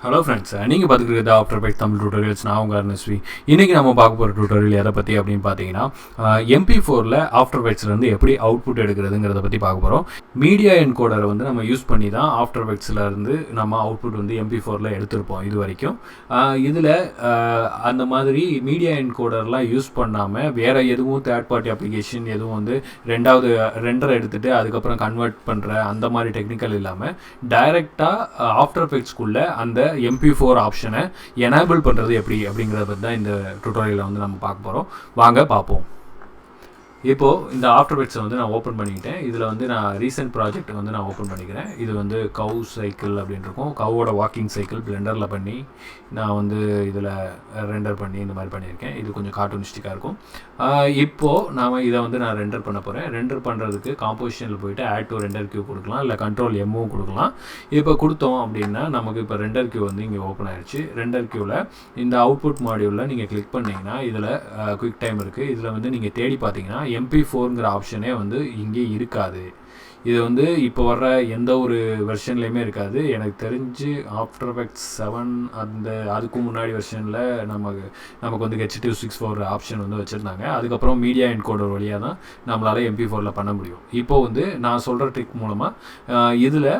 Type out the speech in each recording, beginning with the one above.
Hello friends, நீங்கள் பார்த்துக்கிறது after effects Tamil tutorials. நான் உங்கள் அருணஸ்ரீ. இன்றைக்கி நம்ம பார்க்க போகிற டியூட்டோரியல் எதை பற்றி அப்படின்னு பார்த்தீங்கன்னா, MP4 ஆஃப்டர் எஃபெக்ட்ஸ்லேருந்து எப்படி அவுட்புட் எடுக்கிறதுங்கிறத பற்றி பார்க்க போகிறோம். மீடியா என்கோடரை வந்து நம்ம யூஸ் பண்ணி தான் ஆஃப்டர் எஃபெக்ட்ஸ்லேருந்து நம்ம அவுட்புட் வந்து MP4 எடுத்திருப்போம் இது வரைக்கும். இதில் அந்த மாதிரி மீடியா என்கோடர்லாம் யூஸ் பண்ணாமல் வேறு எதுவும் தேர்ட் பார்ட்டி அப்ளிகேஷன் எதுவும் வந்து ரெண்டாவது ரெண்டரை எடுத்துகிட்டு அதுக்கப்புறம் கன்வெர்ட் பண்ணுற அந்த மாதிரி டெக்னிக்கல் இல்லாமல் டைரெக்டாக ஆஃப்டர் எஃபெக்ட்ஸ்குள்ளே அந்த MP4 ஆப்ஷனை எனேபிள் பண்ணுறது எப்படி அப்படிங்கிறத பற்றி தான் இந்த டுட்டோரியலில் வந்து நம்ம பார்க்க போகிறோம். வாங்க பார்ப்போம். இப்போது இந்த ஆஃப்டர் எஃபெக்ட்ஸை வந்து நான் ஓப்பன் பண்ணிக்கிட்டேன். இதில் வந்து நான் ரீசெண்ட் ப்ராஜெக்ட் வந்து நான் ஓப்பன் பண்ணிக்கிறேன். இது வந்து கவ் சைக்கிள் அப்படின்னு இருக்கும். கவோட வாக்கிங் சைக்கிள் பிளெண்டரில் பண்ணி நான் வந்து இதில் ரெண்டர் பண்ணி இந்த மாதிரி பண்ணியிருக்கேன். இது கொஞ்சம் கார்ட்டூனிஸ்டிக்காக இருக்கும். இப்போது இதை வந்து நான் ரெண்டர் பண்ண போகிறேன். ரெண்டர் பண்ணுறதுக்கு காம்போசிஷனில் போய்ட்டு ஆட் டு ரெண்டர் கியூ கொடுக்கலாம், இல்லை கண்ட்ரோல் எம்மும் கொடுக்கலாம். இப்போ கொடுத்தோம் அப்படின்னா நமக்கு இப்போ ரெண்டர் கியூ வந்து இங்கே ஓப்பன் ஆகிடுச்சு. ரெண்டர் கியூவில் இந்த அவுட்புட் மாடியூலில் நீங்கள் கிளிக் பண்ணிங்கன்னா இதில் குயிக் டைம் இருக்குது. இதில் வந்து நீங்கள் தேடி பார்த்தீங்கன்னா MP4ங்கிற ஆப்ஷனே வந்து இங்கே இருக்காது. இது வந்து இப்போ வர்ற எந்த ஒரு வெர்ஷன்லேயுமே இருக்காது. எனக்கு தெரிஞ்சு ஆஃப்டர் எஃபெக்ட்ஸ் 7 அதுக்கு முன்னாடி வெர்ஷனில் நமக்கு வந்து H264 ஆப்ஷன் வந்து வச்சுருந்தாங்க. அதுக்கப்புறம் மீடியா என்கோடர் வழியாக தான் நம்மளால் MP4 பண்ண முடியும். இப்போது வந்து நான் சொல்கிற ட்ரிக் மூலமாக இதில்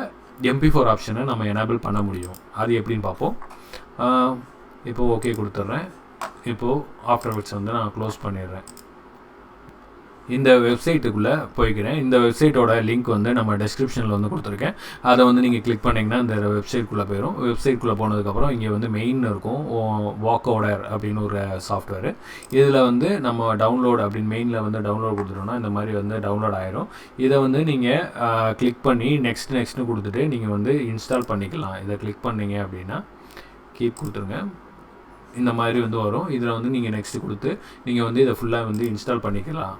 MP4 ஆப்ஷனை நம்ம எனேபிள் பண்ண முடியும். அது எப்படின்னு பார்ப்போம். இப்போது ஓகே கொடுத்துட்றேன். இப்போது ஆஃப்டர் எஃபெக்ட்ஸ் வந்து நான் க்ளோஸ் பண்ணிடுறேன். இந்த வெப்சைட்டுக்குள்ளே போய்க்கிறேன். இந்த வெப்சைட்டோட லிங்க் வந்து நம்ம டெஸ்கிரிப்ஷனில் வந்து கொடுத்துருக்கேன். அதை வந்து நீங்கள் கிளிக் பண்ணிங்கன்னா இந்த வெப்சைட்குள்ளே போயிடும். வெப்சைட்குள்ளே போனதுக்கப்புறம் இங்கே வந்து மெயின் இருக்கும் வாக்கோடர் அப்படின்னு ஒரு சாஃப்ட்வேர். இதில் வந்து நம்ம டவுன்லோட் அப்படின்னு மெயினில் வந்து டவுன்லோட் கொடுத்துட்டோம்னா இந்த மாதிரி வந்து டவுன்லோட் ஆயிரும். இதை வந்து நீங்கள் கிளிக் பண்ணி நெக்ஸ்ட்னு கொடுத்துட்டு நீங்கள் வந்து இன்ஸ்டால் பண்ணிக்கலாம். இதை கிளிக் பண்ணிங்க அப்படின்னா கீப் கொடுத்துருங்க. இந்த மாதிரி வந்து வரும். இதில் வந்து நீங்கள் நெக்ஸ்ட்டு கொடுத்து நீங்கள் வந்து இதை ஃபுல்லாக வந்து இன்ஸ்டால் பண்ணிக்கலாம்.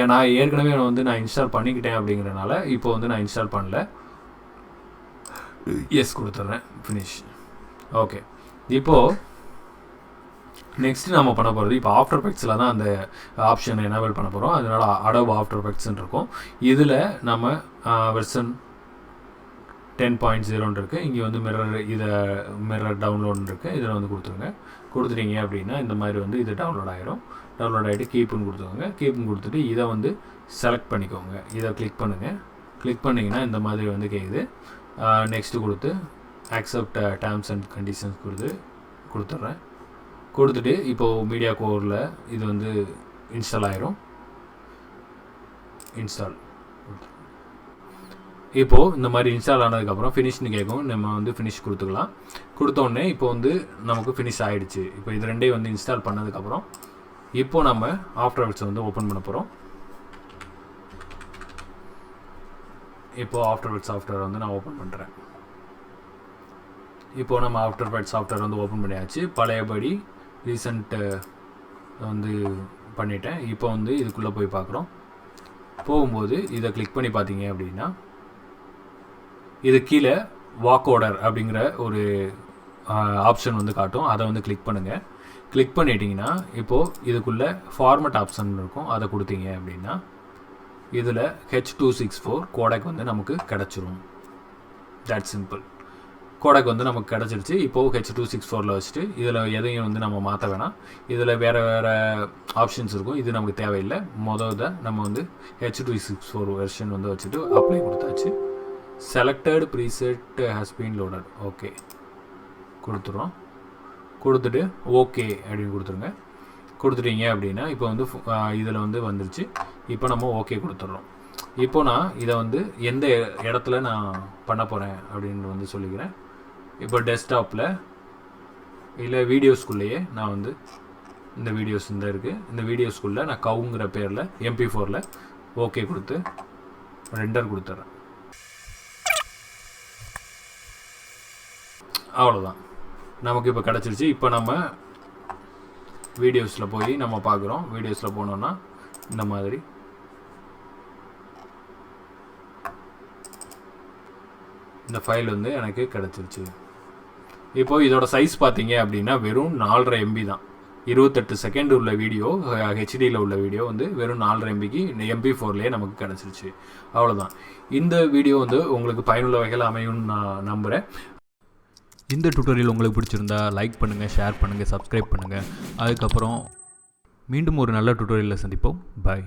ஏன்னா ஏற்கனவே நான் இன்ஸ்டால் பண்ணிக்கிட்டேன் அப்படிங்கிறனால இப்போ வந்து நான் இன்ஸ்டால் பண்ணல. எஸ் கொடுத்துட்றேன். ஃபினிஷ். ஓகே. இப்போது நெக்ஸ்ட்டு நம்ம பண்ண போகிறது இப்போ ஆஃப்டர் எஃபெக்ட்ஸில் தான் அந்த ஆப்ஷனை எனேபிள் பண்ண போகிறோம். அதனால் அடோப் ஆஃப்டர் எஃபெக்ட்ஸ்ன்னு இருக்கும். இதில் நம்ம வெர்ஷன் 10.0 இருக்குது. இங்கே வந்து மிரர் டவுன்லோடுன்னு இருக்குது. இதில் வந்து கொடுத்துருங்க. கொடுத்துட்டீங்க அப்படின்னா இந்த மாதிரி வந்து இது டவுன்லோட் ஆகிடும். டவுன்லோட் ஆகிட்டு கீப்புன்னு கொடுத்துக்கோங்க. கீப்புன்னு கொடுத்துட்டு இதை வந்து செலக்ட் பண்ணிக்கோங்க. இதை கிளிக் பண்ணுங்கள். கிளிக் பண்ணிங்கன்னா இந்த மாதிரி வந்து கேட்குது. நெக்ஸ்ட்டு கொடுத்து அக்செப்ட் டேர்ம்ஸ் அண்ட் கண்டிஷன்ஸ் கொடுத்துட்றேன். கொடுத்துட்டு இப்போது மீடியா கோரில் இது வந்து இன்ஸ்டால் ஆகிரும். இன்ஸ்டால் இப்போது இந்த மாதிரி இன்ஸ்டால் ஆனதுக்கப்புறம் ஃபினிஷ்னு கேட்கும். நம்ம வந்து ஃபினிஷ் கொடுத்துக்கலாம். கொடுத்தோடனே இப்போ வந்து நமக்கு ஃபினிஷ் ஆகிடுச்சு. இப்போ இது ரெண்டையும் வந்து இன்ஸ்டால் பண்ணதுக்கப்புறம் இப்போது நம்ம ஆஃப்டர் எஃபெக்ட்ஸ் வந்து ஓப்பன் பண்ண போகிறோம். இப்போது ஆஃப்டர் எஃபெக்ட்ஸ் சாஃப்ட்வேர் வந்து நான் ஓப்பன் பண்ணுறேன். இப்போது நம்ம ஆஃப்டர் எஃபெக்ட்ஸ் சாஃப்ட்வேர் வந்து ஓப்பன் பண்ணியாச்சு. பழையபடி ரீசெண்ட்டு வந்து பண்ணிட்டேன். இப்போ வந்து இதுக்குள்ளே போய் பார்க்குறோம். போகும்போது இதை கிளிக் பண்ணி பார்த்தீங்க அப்படின்னா இது கீழே வாக்கோடர் அப்படிங்கிற ஒரு ஆப்ஷன் வந்து காட்டும். அதை வந்து கிளிக் பண்ணுங்கள். கிளிக் பண்ணிட்டீங்கன்னா இப்போது இதுக்குள்ளே ஃபார்மட் ஆப்ஷன் இருக்கும். அதை கொடுத்தீங்க அப்படின்னா இதில் H264 கோடக் வந்து நமக்கு கிடச்சிரும். That simple. கோடக் வந்து நமக்கு கிடச்சிருச்சு. இப்போது H264 வச்சுட்டு இதில் எதையும் வந்து நம்ம மாற்ற வேணாம். இதில் வேறு ஆப்ஷன்ஸ் இருக்கும். இது நமக்கு தேவையில்லை. நம்ம வந்து H264 வெர்ஷன் வந்து வச்சுட்டு அப்ளை கொடுத்தாச்சு. Selected preset has been loaded. Okay கொடுத்துட்றோம். கொடுத்துட்டு ஓகே அப்படின்னு கொடுத்துருங்க. கொடுத்துட்டீங்க அப்படின்னா இப்போ வந்து இதில் வந்து வந்துருச்சு. இப்போ நம்ம ஓகே கொடுத்துட்றோம். இப்போ நான் இதை வந்து எந்த இடத்துல நான் பண்ண போகிறேன் அப்படின்னு வந்து சொல்லிக்கிறேன். இப்போ டெஸ்க்டாப்பில் இல்லை வீடியோஸ்குள்ளேயே நான் வந்து இந்த வீடியோஸ் இந்த இருக்குது. இந்த வீடியோஸ்குள்ளே நான் கவுங்கிற பேரில் MP4 ஓகே கொடுத்து ரெண்டர் கொடுத்துட்றேன். அவ்வளோதான். நமக்கு இப்போ கிடச்சிருச்சு. இப்போ நம்ம வீடியோஸில் போய் நம்ம பார்க்குறோம். வீடியோஸில் போனோன்னா இந்த மாதிரி இந்த ஃபைல் வந்து எனக்கு கிடச்சிருச்சு. இப்போது இதோட சைஸ் பார்த்தீங்க அப்படின்னா வெறும் 4.5 MB தான். 28 செகண்ட் உள்ள வீடியோ ஹெச்டியில் உள்ள வீடியோ வந்து வெறும் 4.5 MBக்கு MP4லேயே நமக்கு கிடச்சிருச்சு. அவ்வளோதான். இந்த வீடியோ வந்து உங்களுக்கு பயனுள்ள வகையில் அமையும்னு நான் நம்புகிறேன். இந்த டுட்டோரியல் உங்களுக்கு பிடிச்சிருந்தா லைக் பண்ணுங்கள், ஷேர் பண்ணுங்கள், சப்ஸ்கிரைப் பண்ணுங்கள். அதுக்கப்புறம் மீண்டும் ஒரு நல்ல டுட்டோரியலில் சந்திப்போம். பாய்.